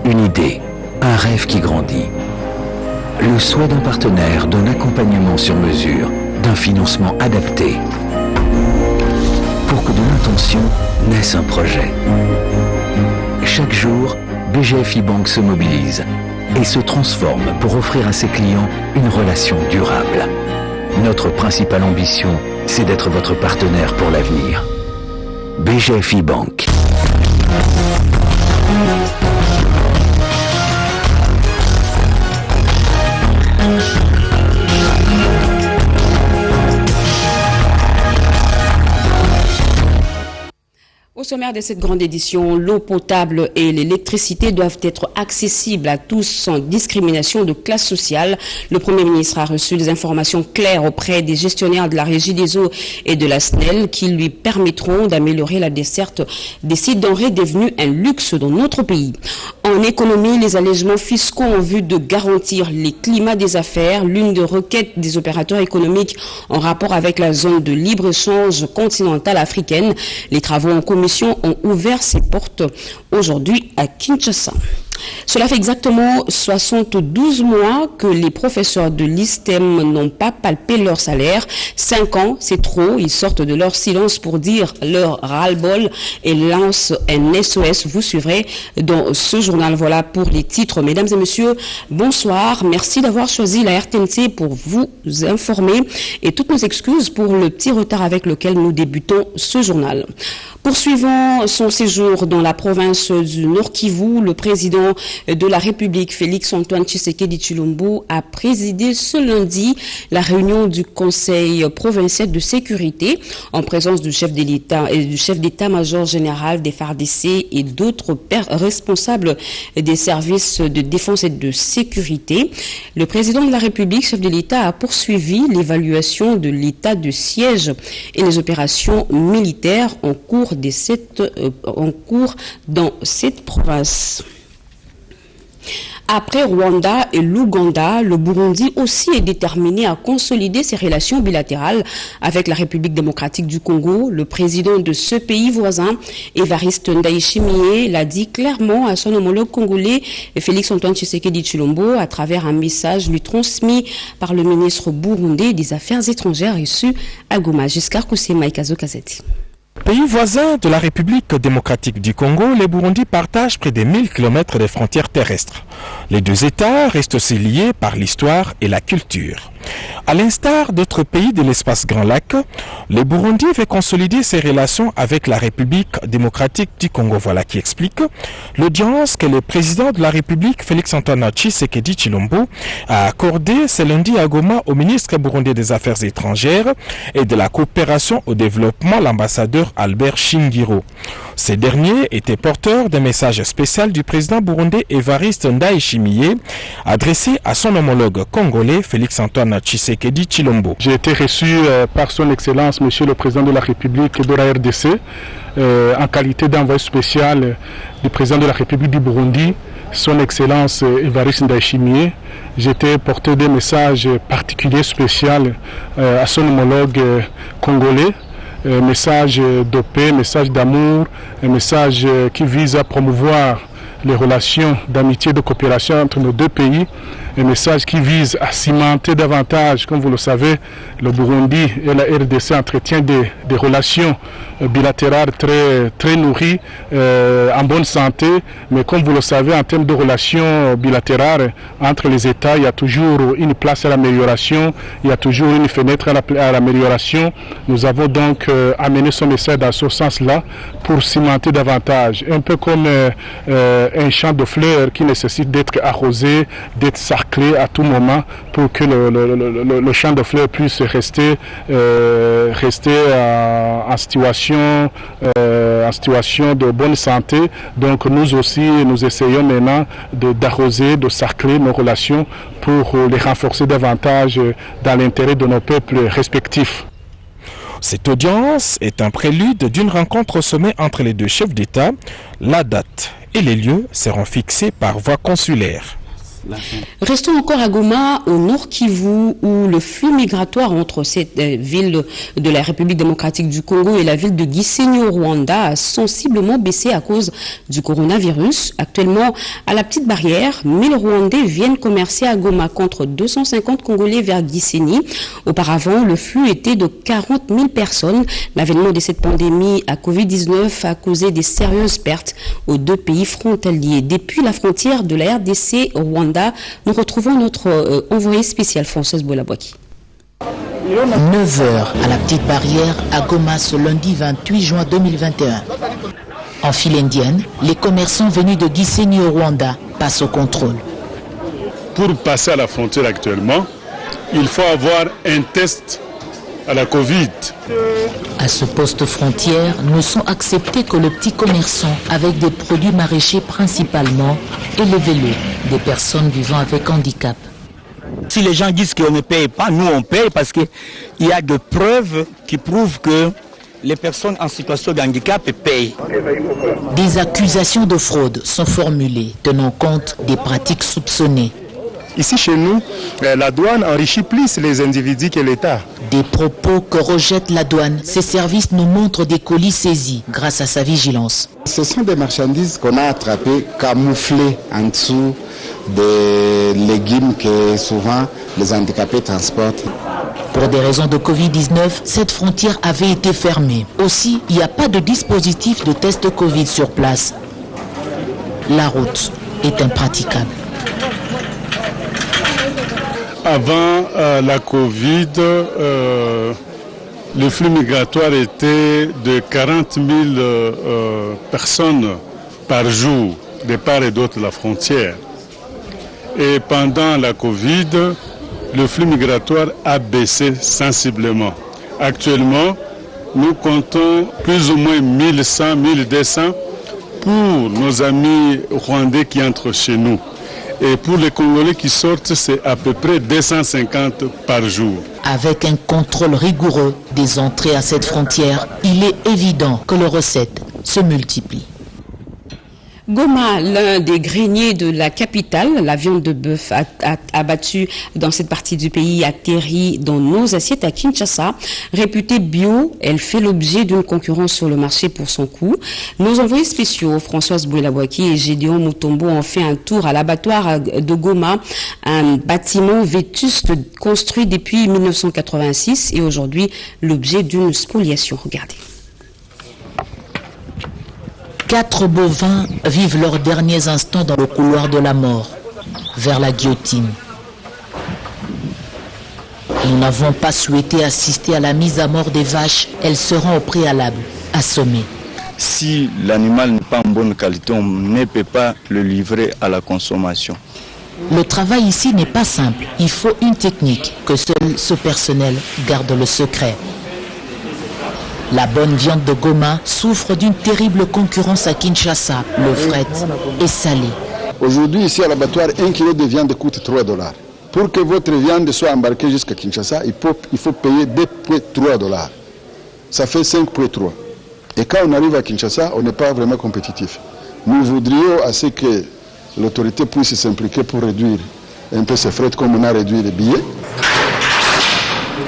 Une idée, un rêve qui grandit. Le souhait d'un partenaire, d'un accompagnement sur mesure, d'un financement adapté. Pour que de l'intention naisse un projet. Chaque jour, BGFI Banque se mobilise et se transforme pour offrir à ses clients une relation durable. Notre principale ambition, c'est d'être votre partenaire pour l'avenir. BGFI Banque. Au sommaire de cette grande édition, l'eau potable et l'électricité doivent être accessibles à tous sans discrimination de classe sociale. Le Premier ministre a reçu des informations claires auprès des gestionnaires de la Régie des eaux et de la SNEL qui lui permettront d'améliorer la desserte des sites denrées devenus un luxe dans notre pays. En économie, les allègements fiscaux en vue de garantir les climats des affaires, l'une des requêtes des opérateurs économiques en rapport avec la zone de libre-échange continentale africaine. Les travaux en commission ont ouvert ses portes aujourd'hui à Kinshasa. Cela fait exactement 72 mois que les professeurs de l'ISTEM n'ont pas palpé leur salaire. 5 ans, c'est trop. Ils sortent de leur silence pour dire leur ras-le-bol et lancent un SOS. Vous suivrez dans ce journal. Voilà pour les titres. Mesdames et messieurs, bonsoir. Merci d'avoir choisi la RTNC pour vous informer et toutes nos excuses pour le petit retard avec lequel nous débutons ce journal. Poursuivant son séjour dans la province du Nord-Kivu, le président de la République, Félix-Antoine Tshisekedi Tshilombo, a présidé ce lundi la réunion du Conseil provincial de sécurité en présence du chef de l'État et du chef d'état-major général des FARDC et d'autres responsables des services de défense et de sécurité. Le président de la République, chef de l'État, a poursuivi l'évaluation de l'état de siège et les opérations militaires en cours dans cette province. Après Rwanda et l'Ouganda, le Burundi aussi est déterminé à consolider ses relations bilatérales avec la République démocratique du Congo. Le président de ce pays voisin, Évariste Ndayishimiye, l'a dit clairement à son homologue congolais, Félix-Antoine Tshisekedi Tshilombo, à travers un message lui transmis par le ministre burundais des Affaires étrangères reçu à Goma. Giscard Koussema et Kazo Kazeti. Pays voisin de la République démocratique du Congo, le Burundi partage près de 1000 km de frontières terrestres. Les deux États restent aussi liés par l'histoire et la culture. À l'instar d'autres pays de l'espace Grand Lac, le Burundi veut consolider ses relations avec la République démocratique du Congo. Voilà qui explique l'audience que le président de la République, Félix-Antoine Tshisekedi Tshilombo, a accordée ce lundi à Goma au ministre burundais des Affaires étrangères et de la coopération au développement, l'ambassadeur Albert Shingiro. Ces derniers étaient porteurs d'un message spécial du président burundais Évariste Ndayishimiye adressé à son homologue congolais Félix-Antoine Tshisekedi Tshilombo. J'ai été reçu par son Excellence, Monsieur le Président de la République de la RDC, en qualité d'envoyé spécial du Président de la République du Burundi, son Excellence Évariste Ndayishimiye. J'étais porteur d'un message particulier spécial à son homologue congolais. Message de paix, message d'amour, un message qui vise à promouvoir les relations d'amitié et de coopération entre nos deux pays, un message qui vise à cimenter davantage, comme vous le savez, le Burundi et la RDC entretiennent des relations bilatérales très nourries, en bonne santé, mais comme vous le savez, en termes de relations bilatérales entre les États, il y a toujours une place à l'amélioration, il y a toujours une fenêtre à l'amélioration. Nous avons donc amené ce message dans ce sens-là pour cimenter davantage, un peu comme un champ de fleurs qui nécessite d'être arrosé, d'être sarclé à tout moment pour que le champ de fleurs puisse rester en situation de bonne santé. Donc nous aussi, nous essayons maintenant d'arroser, de sarcler nos relations pour les renforcer davantage dans l'intérêt de nos peuples respectifs. Cette audience est un prélude d'une rencontre au sommet entre les deux chefs d'État. La date et les lieux seront fixés par voie consulaire. Restons encore à Goma, au Nord Kivu, où le flux migratoire entre cette ville de la République démocratique du Congo et la ville de Gisenyi au Rwanda a sensiblement baissé à cause du coronavirus. Actuellement, à la petite barrière, 1000 Rwandais viennent commercer à Goma contre 250 Congolais vers Gisenyi. Auparavant, le flux était de 40 000 personnes. L'avènement de cette pandémie à Covid-19 a causé des sérieuses pertes aux deux pays frontaliers. Depuis la frontière de la RDC au Rwanda, nous retrouvons notre envoyé spécial Françoise Bolabouaki. 9h à la petite barrière à Goma ce lundi 28 juin 2021. En file indienne, les commerçants venus de Gisenyi au Rwanda passent au contrôle. Pour passer à la frontière actuellement, il faut avoir un test à la Covid. À ce poste frontière, ne sont acceptés que les petits commerçants avec des produits maraîchers principalement et les vélos, des personnes vivant avec handicap. Si les gens disent qu'on ne paye pas, nous on paye parce qu'il y a des preuves qui prouvent que les personnes en situation de handicap payent. Des accusations de fraude sont formulées, tenant compte des pratiques soupçonnées. Ici chez nous, la douane enrichit plus les individus que l'État. Des propos que rejette la douane. Ces services nous montrent des colis saisis grâce à sa vigilance. Ce sont des marchandises qu'on a attrapées, camouflées en dessous des légumes que souvent les handicapés transportent. Pour des raisons de Covid-19, cette frontière avait été fermée. Aussi, il n'y a pas de dispositif de test Covid sur place. La route est impraticable. Avant la Covid, le flux migratoire était de 40 000 personnes par jour, de part et d'autre de la frontière. Et pendant la Covid, le flux migratoire a baissé sensiblement. Actuellement, nous comptons plus ou moins 1100, 1200 pour nos amis rwandais qui entrent chez nous. Et pour les Congolais qui sortent, c'est à peu près 250 par jour. Avec un contrôle rigoureux des entrées à cette frontière, il est évident que les recettes se multiplient. Goma, l'un des greniers de la capitale, la viande de bœuf abattue dans cette partie du pays atterrit dans nos assiettes à Kinshasa. Réputée bio, elle fait l'objet d'une concurrence sur le marché pour son coût. Nos envoyés spéciaux, Françoise Bolabouaki et Gédéon Mutombo, ont fait un tour à l'abattoir de Goma, un bâtiment vétuste construit depuis 1986 et aujourd'hui l'objet d'une spoliation. Regardez. 4 bovins vivent leurs derniers instants dans le couloir de la mort, vers la guillotine. Nous n'avons pas souhaité assister à la mise à mort des vaches, elles seront au préalable assommées. Si l'animal n'est pas en bonne qualité, on ne peut pas le livrer à la consommation. Le travail ici n'est pas simple, il faut une technique que seul ce personnel garde le secret. La bonne viande de Goma souffre d'une terrible concurrence à Kinshasa. Le fret est salé. Aujourd'hui, ici à l'abattoir, 1 kg de viande coûte $3. Pour que votre viande soit embarquée jusqu'à Kinshasa, il faut payer $2,3. Ça fait 5,3. Et quand on arrive à Kinshasa, on n'est pas vraiment compétitif. Nous voudrions assez que l'autorité puisse s'impliquer pour réduire un peu ces frais comme on a réduit les billets.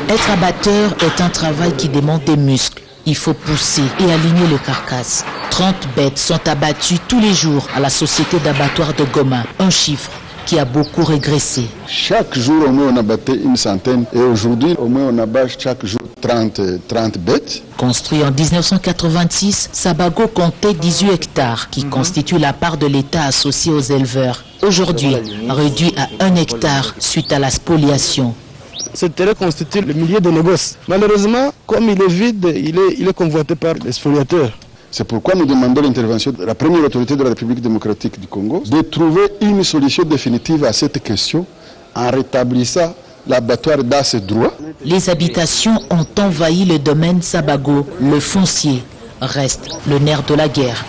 Être abatteur est un travail qui demande des muscles. Il faut pousser et aligner les carcasses. 30 bêtes sont abattues tous les jours à la société d'abattoir de Goma. Un chiffre qui a beaucoup régressé. Chaque jour, au moins, on abattait une centaine. Et aujourd'hui, au moins, on abat chaque jour 30 bêtes. Construit en 1986, Sabago comptait 18 hectares, qui constituent la part de l'État associée aux éleveurs. Aujourd'hui, réduit à 1 hectare suite à la spoliation. Ce terrain constitue le milieu de négoce. Malheureusement, comme il est vide, il est convoité par les spoliateurs. C'est pourquoi nous demandons l'intervention de la première autorité de la République démocratique du Congo de trouver une solution définitive à cette question en rétablissant l'abattoir dans ses droits. Les habitations ont envahi le domaine Sabago. Le foncier reste le nerf de la guerre.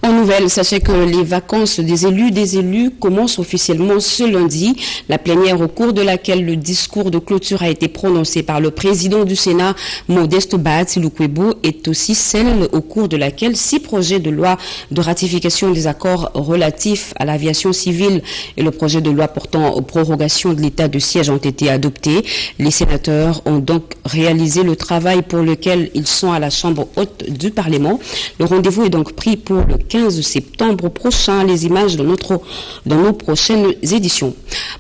En nouvelle, sachez que les vacances des élus commencent officiellement ce lundi. La plénière au cours de laquelle le discours de clôture a été prononcé par le président du Sénat, Modeste Bahati Lukwebo, est aussi celle au cours de laquelle 6 projets de loi de ratification des accords relatifs à l'aviation civile et le projet de loi portant prorogation de l'état de siège ont été adoptés. Les sénateurs ont donc réalisé le travail pour lequel ils sont à la Chambre haute du Parlement. Le rendez-vous est donc pris pour le 15 septembre prochain. Les images dans nos prochaines éditions.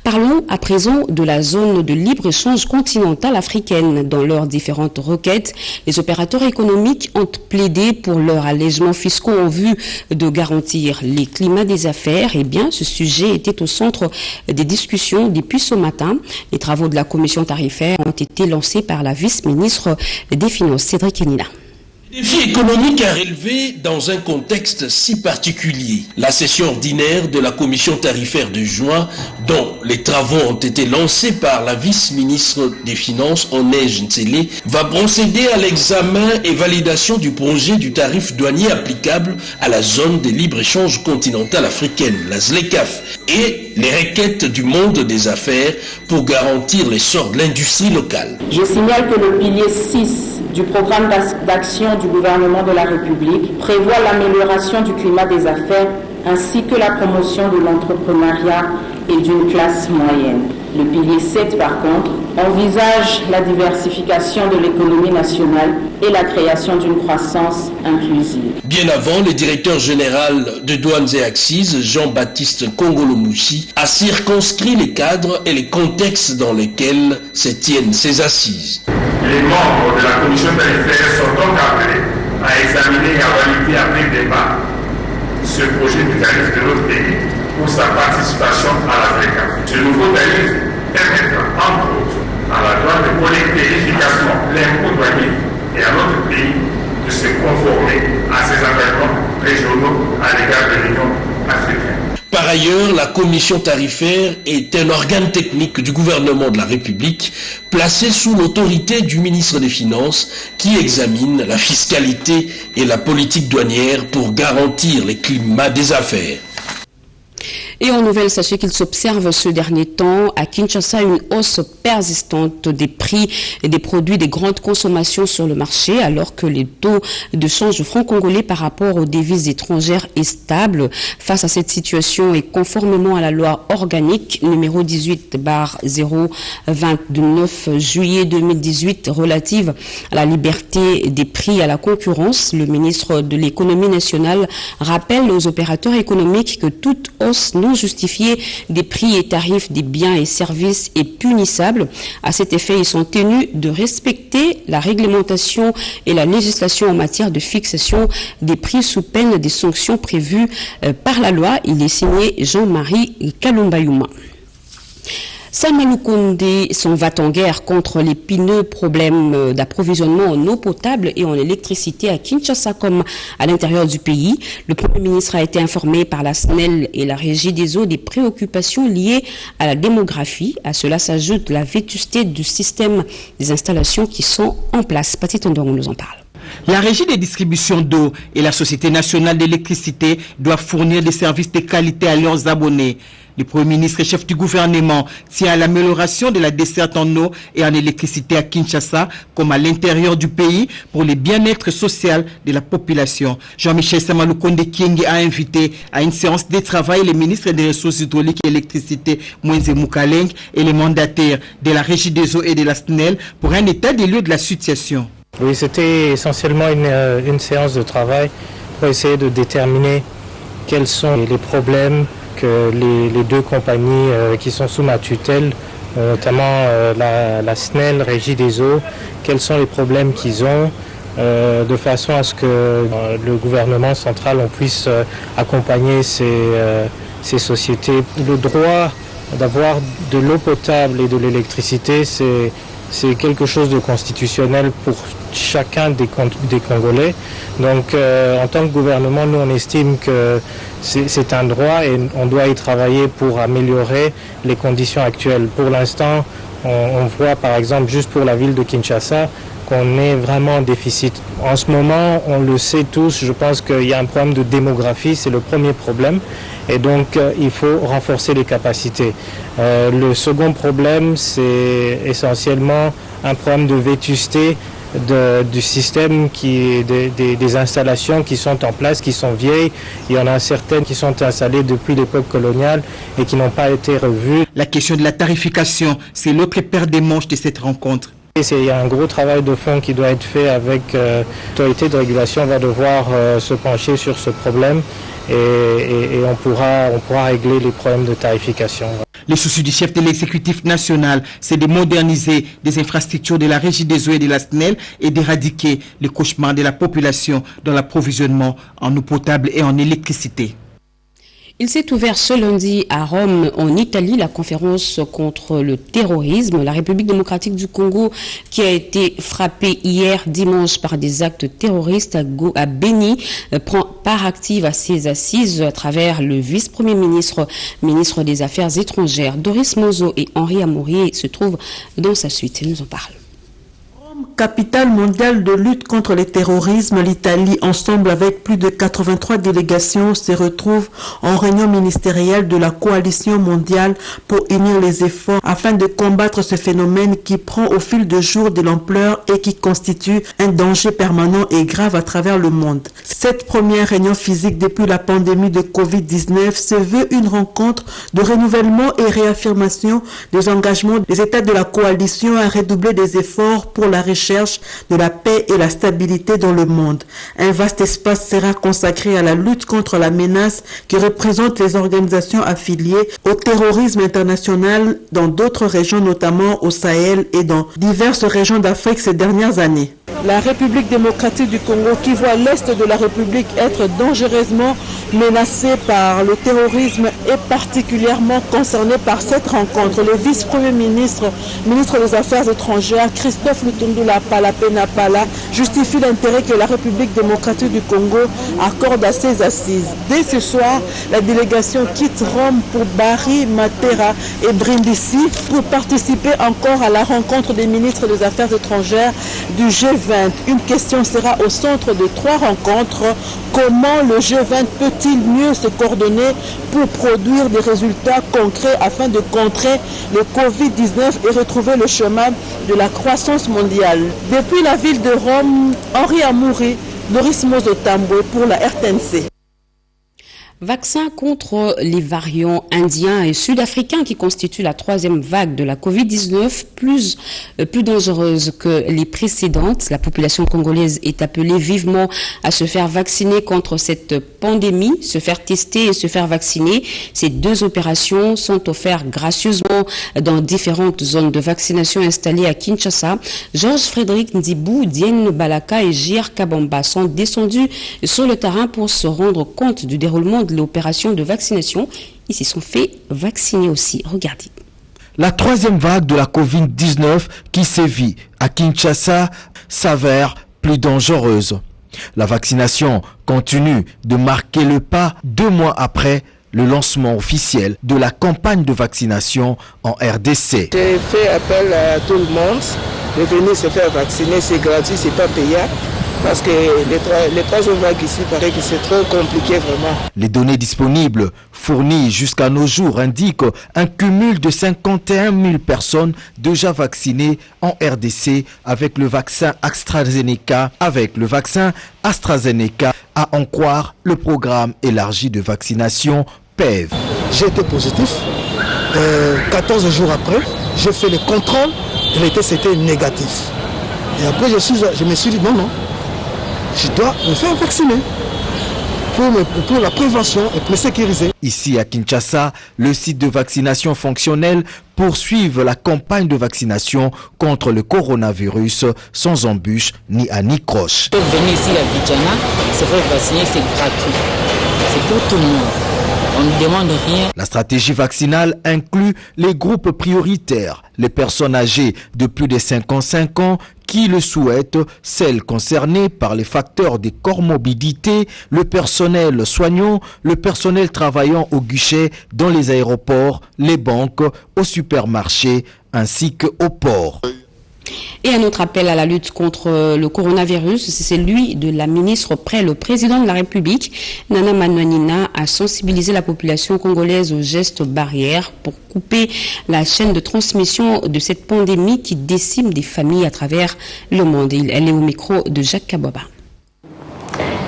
Parlons à présent de la zone de libre-échange continentale africaine. Dans leurs différentes requêtes, les opérateurs économiques ont plaidé pour leurs allègements fiscaux en vue de garantir les climats des affaires. Eh bien, ce sujet était au centre des discussions depuis ce matin. Les travaux de la commission tarifaire ont été lancés par la vice-ministre des Finances, Cédric Enina. Le défi économique à relever dans un contexte si particulier. La session ordinaire de la commission tarifaire de juin, dont les travaux ont été lancés par la vice-ministre des Finances, Onège Ntsele, va procéder à l'examen et validation du projet du tarif douanier applicable à la zone de libre-échange continentale africaine, la ZLECAF, et les requêtes du monde des affaires pour garantir l'essor de l'industrie locale. Je signale que le pilier 6 du programme d'action du gouvernement de la République prévoit l'amélioration du climat des affaires ainsi que la promotion de l'entrepreneuriat et d'une classe moyenne. Le pilier 7, par contre, envisage la diversification de l'économie nationale et la création d'une croissance inclusive. Bien avant, le directeur général de Douanes et Axes, Jean-Baptiste Kongolo-Moussi, a circonscrit les cadres et les contextes dans lesquels se tiennent ces assises. Les membres de la commission tarifaire sont donc appelés à examiner et à valider après débat ce projet de tarif de notre pays pour sa participation à la ZLECAF. Ce nouveau tarif permettra, entre autres, à la douane de collecter efficacement l'impôt douanier et à notre pays de se conformer à ses engagements régionaux à l'égard de l'Union africaine. Par ailleurs, la commission tarifaire est un organe technique du gouvernement de la République placé sous l'autorité du ministre des Finances qui examine la fiscalité et la politique douanière pour garantir les climats des affaires. Et en nouvelle, sachez qu'il s'observe ce dernier temps à Kinshasa une hausse persistante des prix des produits des grandes consommations sur le marché, alors que les taux de change franc congolais par rapport aux devises étrangères est stable. Face à cette situation et conformément à la loi organique numéro 18/029 juillet 2018 relative à la liberté des prix et à la concurrence, le ministre de l'économie nationale rappelle aux opérateurs économiques que toute hausse non justifiée des prix et tarifs des biens et services est punissable. À cet effet, ils sont tenus de respecter la réglementation et la législation en matière de fixation des prix sous peine des sanctions prévues par la loi. Il est signé Jean-Marie Kalumbayuma. Samuel Koundé s'en va en guerre contre l'épineux problème d'approvisionnement en eau potable et en électricité à Kinshasa comme à l'intérieur du pays. Le Premier ministre a été informé par la SNEL et la Régie des eaux des préoccupations liées à la démographie. À cela s'ajoute la vétusté du système des installations qui sont en place. Pati Tondong nous en parle. La Régie des distributions d'eau et la Société nationale d'électricité doivent fournir des services de qualité à leurs abonnés. Le Premier ministre et chef du gouvernement tient à l'amélioration de la desserte en eau et en électricité à Kinshasa comme à l'intérieur du pays pour le bien-être social de la population. Jean-Michel Samaloukonde Kienge a invité à une séance de travail les ministres des ressources hydrauliques et électricité Moïse Moukaleng et les mandataires de la Régie des eaux et de la SNEL pour un état des lieux de la situation. Oui, c'était essentiellement une séance de travail pour essayer de déterminer quels sont les problèmes que les deux compagnies qui sont sous ma tutelle, notamment la SNEL, Régie des eaux, quels sont les problèmes qu'ils ont, de façon à ce que le gouvernement central on puisse accompagner ces sociétés. Le droit d'avoir de l'eau potable et de l'électricité, c'est quelque chose de constitutionnel pour chacun des Congolais. Donc en tant que gouvernement, nous on estime que c'est un droit et on doit y travailler pour améliorer les conditions actuelles. Pour l'instant, on voit par exemple juste pour la ville de Kinshasa qu'on est vraiment en déficit. En ce moment, on le sait tous, je pense qu'il y a un problème de démographie, c'est le premier problème. Et donc, il faut renforcer les capacités. Le second problème, c'est essentiellement un problème de vétusté du système, des installations qui sont en place, qui sont vieilles. Il y en a certaines qui sont installées depuis l'époque coloniale et qui n'ont pas été revues. La question de la tarification, c'est l'autre paire des manches de cette rencontre. Il y a un gros travail de fond qui doit être fait avec l'autorité de régulation. On va devoir se pencher sur ce problème et on pourra régler les problèmes de tarification. Les soucis du chef de l'exécutif national, c'est de moderniser des infrastructures de la Régie des eaux et de la SNEL et d'éradiquer le cauchemar de la population dans l'approvisionnement en eau potable et en électricité. Il s'est ouvert ce lundi à Rome, en Italie, la conférence contre le terrorisme. La République démocratique du Congo, qui a été frappée hier dimanche par des actes terroristes à Beni, prend part active à ses assises à travers le vice-premier ministre, ministre des Affaires étrangères. Doris Mozo et Henri Amourier se trouvent dans sa suite. Ils nous en parlent. Capitale mondiale de lutte contre le terrorisme, l'Italie, ensemble avec plus de 83 délégations, se retrouve en réunion ministérielle de la coalition mondiale pour unir les efforts afin de combattre ce phénomène qui prend au fil de jour de l'ampleur et qui constitue un danger permanent et grave à travers le monde. Cette première réunion physique depuis la pandémie de Covid-19 se veut une rencontre de renouvellement et réaffirmation des engagements des États de la coalition à redoubler des efforts pour la recherche de la paix et la stabilité dans le monde. Un vaste espace sera consacré à la lutte contre la menace qui représente les organisations affiliées au terrorisme international dans d'autres régions, notamment au Sahel et dans diverses régions d'Afrique ces dernières années. La République démocratique du Congo, qui voit l'Est de la République être dangereusement menacée par le terrorisme, est particulièrement concernée par cette rencontre. Le vice-premier ministre, ministre des Affaires étrangères, Christophe Lutundula Palapena-Pala, justifie l'intérêt que la République démocratique du Congo accorde à ses assises. Dès ce soir, la délégation quitte Rome pour Bari, Matera et Brindisi pour participer encore à la rencontre des ministres des Affaires étrangères du G20. Une question sera au centre de 3 rencontres. Comment le G20 peut-il mieux se coordonner pour produire des résultats concrets afin de contrer le Covid-19 et retrouver le chemin de la croissance mondiale? Depuis la ville de Rome, Henri Amouri, Doris Mozo-Tambwe pour la RTNC. Vaccin contre les variants indiens et sud-africains qui constituent la 3e vague de la Covid-19, plus dangereuse que les précédentes. La population congolaise est appelée vivement à se faire vacciner contre cette pandémie, se faire tester et se faire vacciner. Ces 2 opérations sont offertes gracieusement dans différentes zones de vaccination installées à Kinshasa. Georges Frédéric Ndibou, Diène Balaka et Jir Kabamba sont descendus sur le terrain pour se rendre compte du déroulement de l'opération de vaccination. Ils s'y sont fait vacciner aussi. Regardez. La 3e vague de la Covid-19 qui sévit à Kinshasa s'avère plus dangereuse. La vaccination continue de marquer le pas 2 mois après le lancement officiel de la campagne de vaccination en RDC. J'ai fait appel à tout le monde de venir se faire vacciner, c'est gratuit, c'est pas payant. Parce que les 3 vagues ici, paraît que c'est trop compliqué vraiment. Les données disponibles fournies jusqu'à nos jours indiquent un cumul de 51 000 personnes déjà vaccinées en RDC avec le vaccin AstraZeneca. À en croire le programme élargi de vaccination PEV. J'ai été positif. 14 jours après, j'ai fait le contrôle et c'était négatif. Et après, je me suis dit non. Je dois me faire vacciner pour la prévention et pour me sécuriser. Ici à Kinshasa, le site de vaccination fonctionnel poursuit la campagne de vaccination contre le coronavirus sans embûche ni anicroche. Venir ici à Bidjana, se faire vacciner, c'est gratuit. C'est pour tout le monde. On ne demande rien. La stratégie vaccinale inclut les groupes prioritaires, les personnes âgées de plus de 55 ans qui le souhaitent, celles concernées par les facteurs de comorbidité, le personnel soignant, le personnel travaillant au guichet dans les aéroports, les banques, aux supermarchés ainsi qu'aux ports. Et un autre appel à la lutte contre le coronavirus, c'est celui de la ministre auprès le président de la République, Nana Manouanina, a sensibilisé la population congolaise aux gestes barrières pour couper la chaîne de transmission de cette pandémie qui décime des familles à travers le monde. Elle est au micro de Jacques Kabouaba.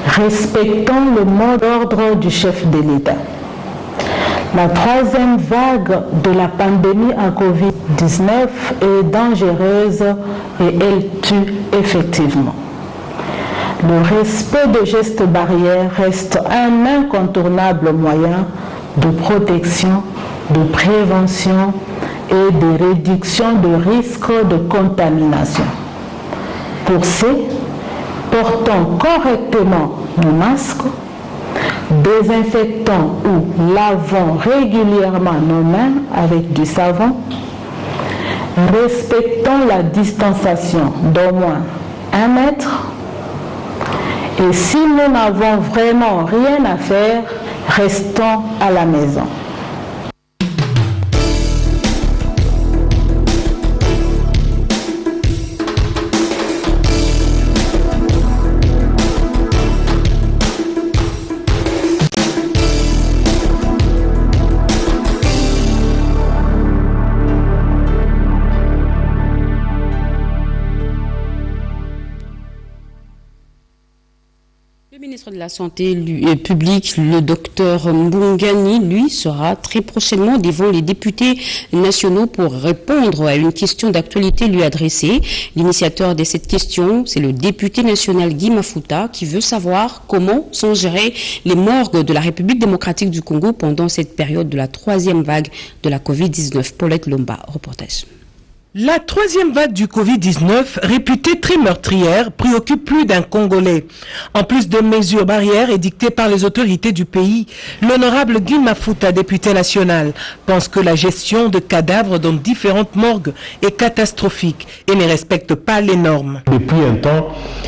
Respectons le mot d'ordre du chef de l'État. La troisième vague de la pandémie à Covid-19 est dangereuse et elle tue effectivement. Le respect des gestes barrières reste un incontournable moyen de protection, de prévention et de réduction de risques de contamination. Pour ce, portons correctement nos masques, désinfectons ou lavons régulièrement nos mains avec du savon, respectons la distanciation d'au moins 1 mètre et si nous n'avons vraiment rien à faire, restons à la maison. Le ministre de la Santé publique, le docteur Mbungani, lui, sera très prochainement devant les députés nationaux pour répondre à une question d'actualité lui adressée. L'initiateur de cette question, c'est le député national Guy Mafuta, qui veut savoir comment sont gérées les morgues de la République démocratique du Congo pendant cette période de la troisième vague de la Covid-19. Paulette Lomba, reportage. La troisième vague du Covid-19, réputée très meurtrière, préoccupe plus d'un Congolais. En plus de mesures barrières édictées par les autorités du pays, l'honorable Guy Mafuta, député national, pense que la gestion de cadavres dans différentes morgues est catastrophique et ne respecte pas les normes. Depuis un temps,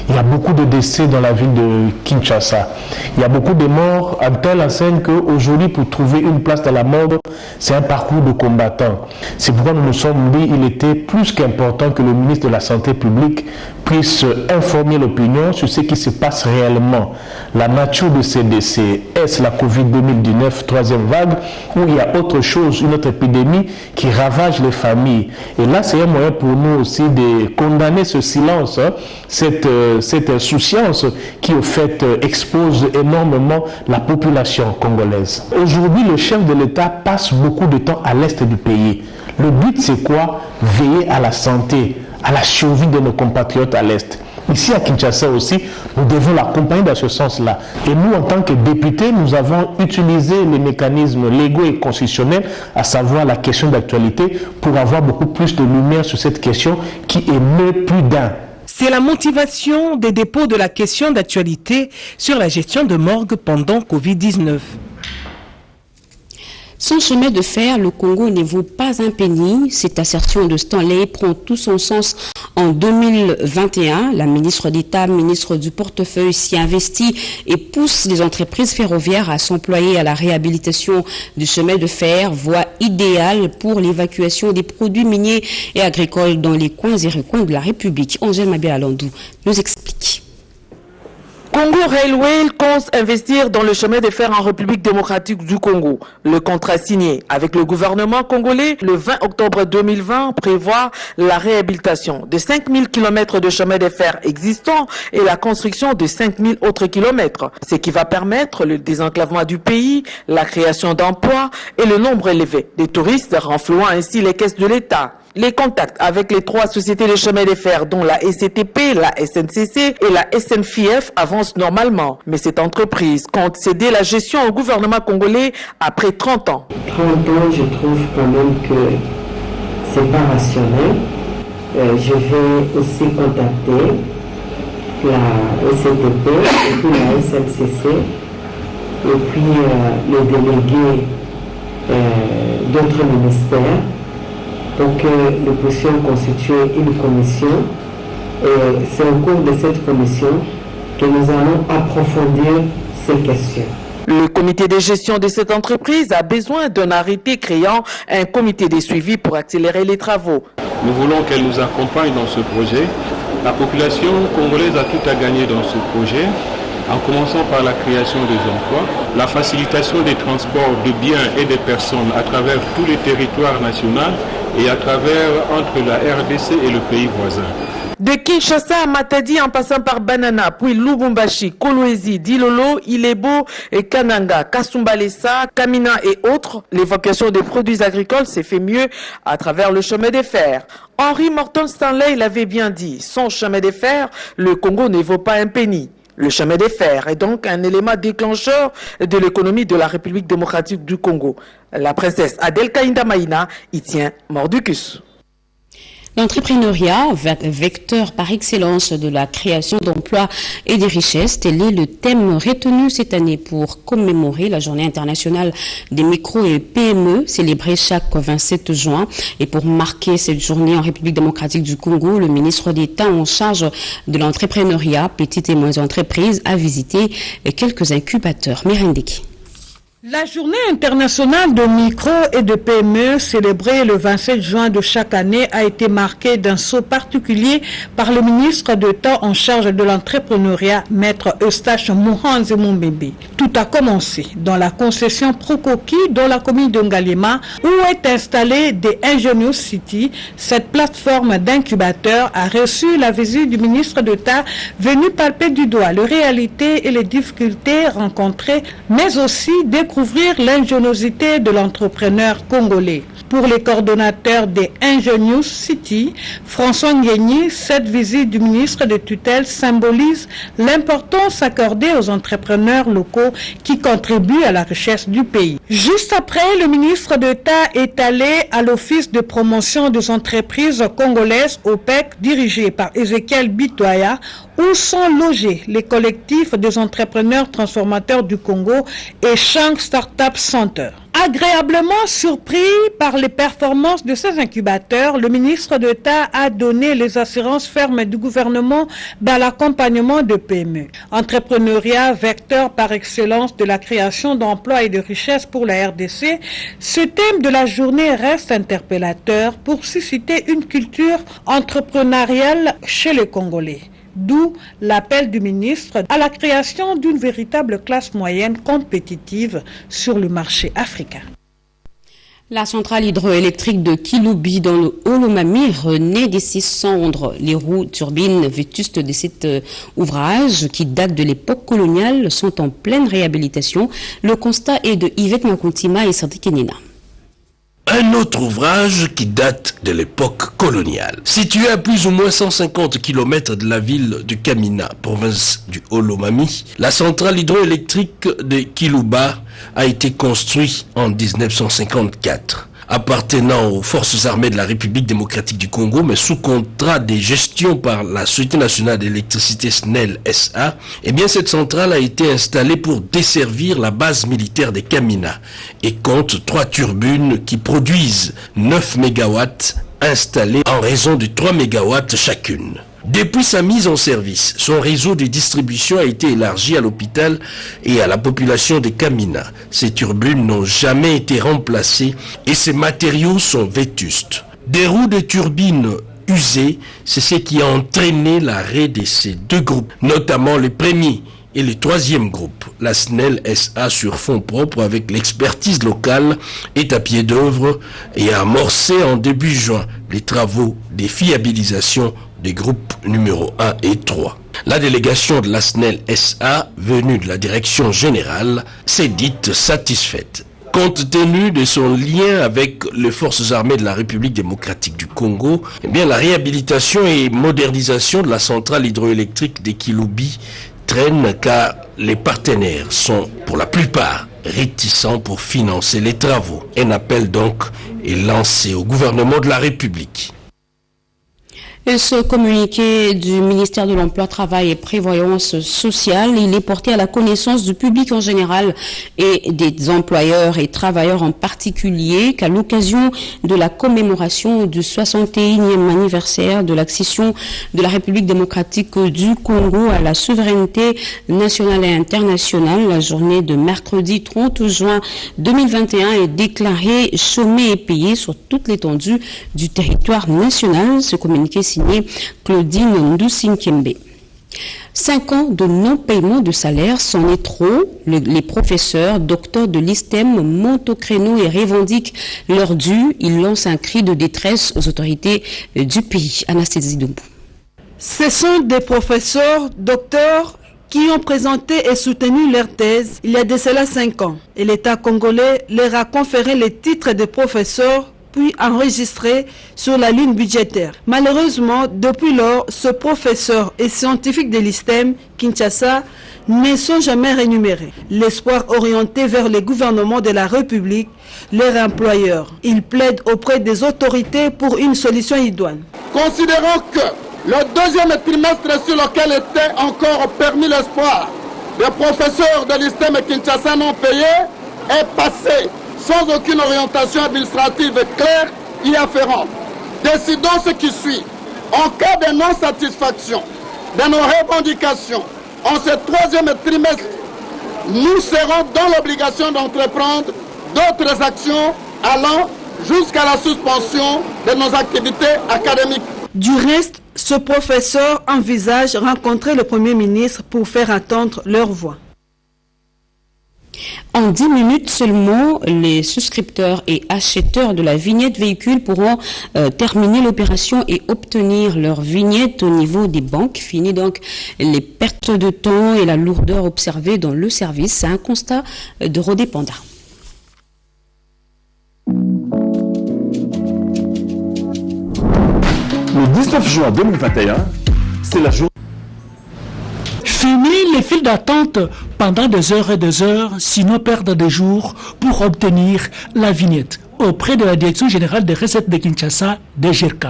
il y a beaucoup de décès dans la ville de Kinshasa. Il y a beaucoup de morts à telle enseigne qu'aujourd'hui, pour trouver une place dans la morgue, c'est un parcours de combattants. C'est pourquoi nous nous sommes dit qu'il était plus qu'important que le ministre de la Santé publique puisse informer l'opinion sur ce qui se passe réellement. La nature de ces décès, est-ce la Covid-2019, troisième vague, ou il y a autre chose, une autre épidémie qui ravage les familles. Et là, c'est un moyen pour nous aussi de condamner ce silence, cette insouciance qui, au fait, expose énormément la population congolaise. Aujourd'hui, le chef de l'État passe beaucoup de temps à l'est du pays. Le but, c'est quoi? Veiller à la santé, à la survie de nos compatriotes à l'Est. Ici à Kinshasa aussi, nous devons l'accompagner dans ce sens-là. Et nous, en tant que députés, nous avons utilisé les mécanismes légaux et constitutionnels, à savoir la question d'actualité, pour avoir beaucoup plus de lumière sur cette question qui émeut plus d'un. C'est la motivation des dépôts de la question d'actualité sur la gestion de morgue pendant Covid-19. Sans chemin de fer, le Congo ne vaut pas un penny. Cette assertion de Stanley prend tout son sens en 2021. La ministre d'État, ministre du portefeuille, s'y investit et pousse les entreprises ferroviaires à s'employer à la réhabilitation du chemin de fer, voie idéale pour l'évacuation des produits miniers et agricoles dans les coins et recoins de la République. Angèle Mabia-Alandou nous explique. Congo Railway compte investir dans le chemin de fer en République démocratique du Congo. Le contrat signé avec le gouvernement congolais le 20 octobre 2020 prévoit la réhabilitation de 5000 km de chemin de fer existants et la construction de 5000 autres kilomètres, ce qui va permettre le désenclavement du pays, la création d'emplois et le nombre élevé de touristes, renflouant ainsi les caisses de l'État. Les contacts avec les 3 sociétés de chemin de fer, dont la SCTP, la SNCC et la SNFIF, avancent normalement. Mais cette entreprise compte céder la gestion au gouvernement congolais après 30 ans. 30 ans, je trouve quand même que c'est pas rationnel. Je vais aussi contacter la SCTP et puis la SNCC et puis les délégués d'autres ministères pour que nous puissions constituer une commission. Et c'est au cours de cette commission que nous allons approfondir ces questions. Le comité de gestion de cette entreprise a besoin d'un arrêté créant un comité de suivi pour accélérer les travaux. Nous voulons qu'elle nous accompagne dans ce projet. La population congolaise a tout à gagner dans ce projet, en commençant par la création des emplois, la facilitation des transports de biens et de personnes à travers tous les territoires nationaux et à travers entre la RDC et le pays voisin. De Kinshasa à Matadi en passant par Banana, puis Lubumbashi, Kolwezi, Dilolo, Ilebo et Kananga, Kasumbalesa, Kamina et autres, l'évacuation des produits agricoles s'est fait mieux à travers le chemin de fer. Henry Morton Stanley l'avait bien dit, sans chemin de fer, le Congo ne vaut pas un penny. Le chemin de fer est donc un élément déclencheur de l'économie de la République démocratique du Congo. La princesse Adel Kainda Maïna y tient mordicus. L'entrepreneuriat, vecteur par excellence de la création d'emplois et de richesses, tel est le thème retenu cette année pour commémorer la Journée internationale des micros et PME, célébrée chaque 27 juin. Et pour marquer cette journée en République démocratique du Congo, le ministre d'État en charge de l'entrepreneuriat, petites et moyennes entreprises, a visité quelques incubateurs. Mirindeki. La journée internationale de micro et de PME célébrée le 27 juin de chaque année a été marquée d'un saut particulier par le ministre d'État en charge de l'entrepreneuriat, maître Eustache Mouhanzi Mumbembe. Tout a commencé dans la concession Procoki dans la commune de Ngalema où est installée des Ingenious City. Cette plateforme d'incubateur a reçu la visite du ministre d'État venu palper du doigt les réalités et les difficultés rencontrées, mais aussi découvrir l'ingéniosité de l'entrepreneur congolais. Pour les coordonnateurs des Ingenious City, François Nguyenyi, cette visite du ministre de tutelle symbolise l'importance accordée aux entrepreneurs locaux qui contribuent à la richesse du pays. Juste après, le ministre d'État est allé à l'Office de promotion des entreprises congolaises, OPEC, dirigé par Ezekiel Bitoya, où sont logés les collectifs des entrepreneurs transformateurs du Congo et Shang Startup Center. Agréablement surpris par les performances de ces incubateurs, le ministre d'État a donné les assurances fermes du gouvernement dans l'accompagnement de PME. Entrepreneuriat, vecteur par excellence de la création d'emplois et de richesses pour la RDC, ce thème de la journée reste interpellateur pour susciter une culture entrepreneuriale chez les Congolais. D'où l'appel du ministre à la création d'une véritable classe moyenne compétitive sur le marché africain. La centrale hydroélectrique de Kiloubi dans le Olomami renaît des 6 cendres. Les roues turbines vétustes de cet ouvrage, qui date de l'époque coloniale, sont en pleine réhabilitation. Le constat est de Yvette Makuntima et Sadi Kenina. Un autre ouvrage qui date de l'époque coloniale. Situé à plus ou moins 150 km de la ville de Kamina, province du Olomami, la centrale hydroélectrique de Kilouba a été construite en 1954. Appartenant aux forces armées de la République démocratique du Congo, mais sous contrat de gestion par la Société nationale d'électricité SNEL SA, eh bien cette centrale a été installée pour desservir la base militaire de Kamina et compte 3 turbines qui produisent 9 MW installées en raison de 3 MW chacune. Depuis sa mise en service, son réseau de distribution a été élargi à l'hôpital et à la population de Kamina. Ces turbines n'ont jamais été remplacées et ces matériaux sont vétustes. Des roues de turbines usées, c'est ce qui a entraîné l'arrêt de ces 2 groupes, notamment le premier et le 3e groupe. La SNEL SA sur fonds propres avec l'expertise locale est à pied d'œuvre et a amorcé en début juin les travaux de fiabilisation des groupes numéro 1 et 3. La délégation de la SNEL SA, venue de la direction générale, s'est dite satisfaite. Compte tenu de son lien avec les forces armées de la République démocratique du Congo, eh bien la réhabilitation et modernisation de la centrale hydroélectrique de Kiloubi traîne car les partenaires sont pour la plupart réticents pour financer les travaux. Un appel donc est lancé au gouvernement de la République. Et ce communiqué du ministère de l'Emploi, Travail et Prévoyance sociale, il est porté à la connaissance du public en général et des employeurs et travailleurs en particulier qu'à l'occasion de la commémoration du 61e anniversaire de l'accession de la République démocratique du Congo à la souveraineté nationale et internationale, la journée de mercredi 30 juin 2021 est déclarée chômée et payée sur toute l'étendue du territoire national. Ce communiqué signé Claudine Ndusinkembe. 5 ans de non-paiement de salaire, c'en est trop. Les professeurs, docteurs de l'ISTEM montent au créneau et revendiquent leur dû. Ils lancent un cri de détresse aux autorités du pays. Anasthésie Doumbou. Ce sont des professeurs, docteurs qui ont présenté et soutenu leur thèse il y a de cela 5 ans. Et l'État congolais leur a conféré le titre de professeur puis enregistré sur la ligne budgétaire. Malheureusement, depuis lors, ce professeur et scientifique de l'ISTEM, Kinshasa, ne sont jamais rémunérés. L'espoir orienté vers les gouvernements de la République, leur employeur. Ils plaident auprès des autorités pour une solution idoine. Considérons que le deuxième trimestre sur lequel était encore permis l'espoir des professeurs de l'ISTEM et Kinshasa non payés est passé sans aucune orientation administrative claire y afférente. Décidons ce qui suit. En cas de non-satisfaction de nos revendications, en ce troisième trimestre, nous serons dans l'obligation d'entreprendre d'autres actions allant jusqu'à la suspension de nos activités académiques. Du reste, ce professeur envisage rencontrer le Premier ministre pour faire entendre leur voix. En 10 minutes seulement, les souscripteurs et acheteurs de la vignette véhicule pourront terminer l'opération et obtenir leur vignette au niveau des banques. Fini donc les pertes de temps et la lourdeur observée dans le service. C'est un constat de Rodé Panda. Le 19 juin 2021, c'est la journée. Fini les files d'attente pendant des heures et des heures, sinon perdre des jours pour obtenir la vignette auprès de la Direction générale des recettes de Kinshasa, DGRK.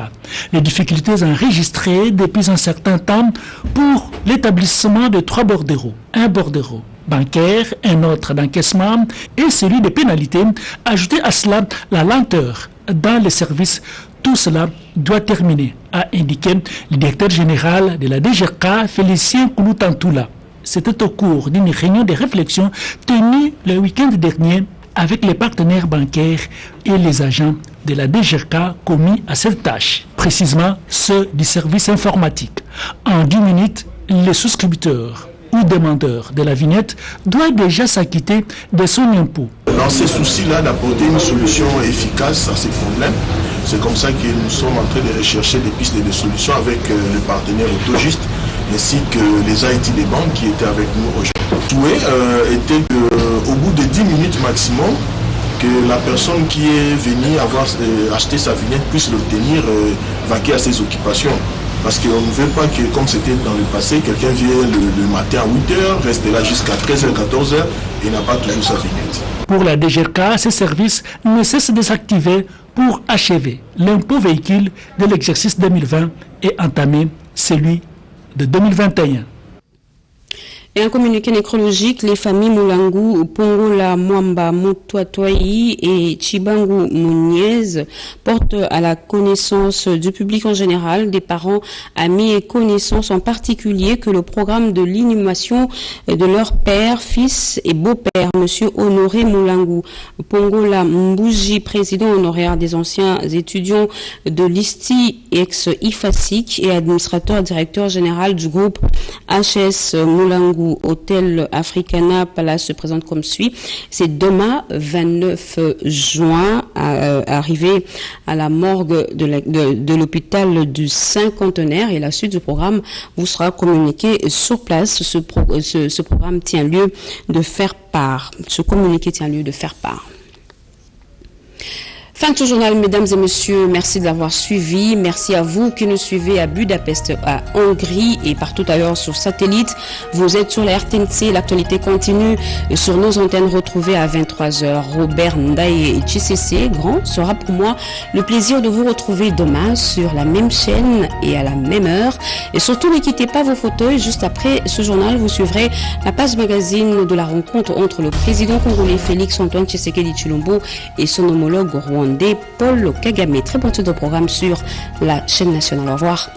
Les difficultés enregistrées depuis un certain temps pour l'établissement de 3 bordereaux. Un bordereau bancaire, un autre d'encaissement et celui de pénalité. Ajoutez à cela la lenteur dans les services. Tout cela doit terminer, a indiqué le directeur général de la DGRK, Félicien Kouloutantoula. C'était au cours d'une réunion de réflexion tenue le week-end dernier avec les partenaires bancaires et les agents de la DGRK commis à cette tâche, précisément ceux du service informatique. En 10 minutes, les souscripteurs ou demandeurs de la vignette doit déjà s'acquitter de son impôt. Dans ces soucis-là, d'apporter une solution efficace à ces problèmes, c'est comme ça que nous sommes en train de rechercher des pistes et des solutions avec le partenaire Autogiste ainsi que les IT des banques qui étaient avec nous aujourd'hui. Le souhait était qu'au bout de 10 minutes maximum, que la personne qui est venue avoir acheté sa vignette puisse l'obtenir vaquer à ses occupations. Parce qu'on ne veut pas que, comme c'était dans le passé, quelqu'un vienne le matin à 8h, reste là jusqu'à 13h, 14h et n'a pas toujours sa vignette. Pour la DGRK, ces services ne cessent de s'activer pour achever l'impôt véhicule de l'exercice 2020 et entamer celui de 2021. Et un communiqué nécrologique, les familles Mulangu, Pongola, Mwamba, Mutwatwayi et Chibangu Mouniez portent à la connaissance du public en général, des parents, amis et connaissances en particulier, que le programme de l'inhumation de leur père, fils et beau-père, monsieur Honoré Mulangu, Pongola Mbouji, président honoraire des anciens étudiants de l'ISTI, ex-IFASIC et administrateur directeur général du groupe HS Mulangu, Hôtel Africana Palace se présente comme suit. C'est demain 29 juin arrivé à la morgue de l'hôpital du Cinquantenaire et la suite du programme vous sera communiqué sur place. Ce programme tient lieu de faire part. Ce communiqué tient lieu de faire part. Fin de ce journal, mesdames et messieurs, merci de l'avoir suivi. Merci à vous qui nous suivez à Budapest, à Hongrie et partout ailleurs sur satellite. Vous êtes sur la RTNC, l'actualité continue sur nos antennes retrouvées à 23h. Robert Ndaye et Tchisese Grand sera pour moi le plaisir de vous retrouver demain sur la même chaîne et à la même heure. Et surtout, ne quittez pas vos fauteuils. Juste après ce journal, vous suivrez la page magazine de la rencontre entre le président congolais Félix Antoine Tshisekedi Tshilombo et son homologue rwandais Paul Kagame. Très bon tour de programme sur la chaîne nationale. Au revoir.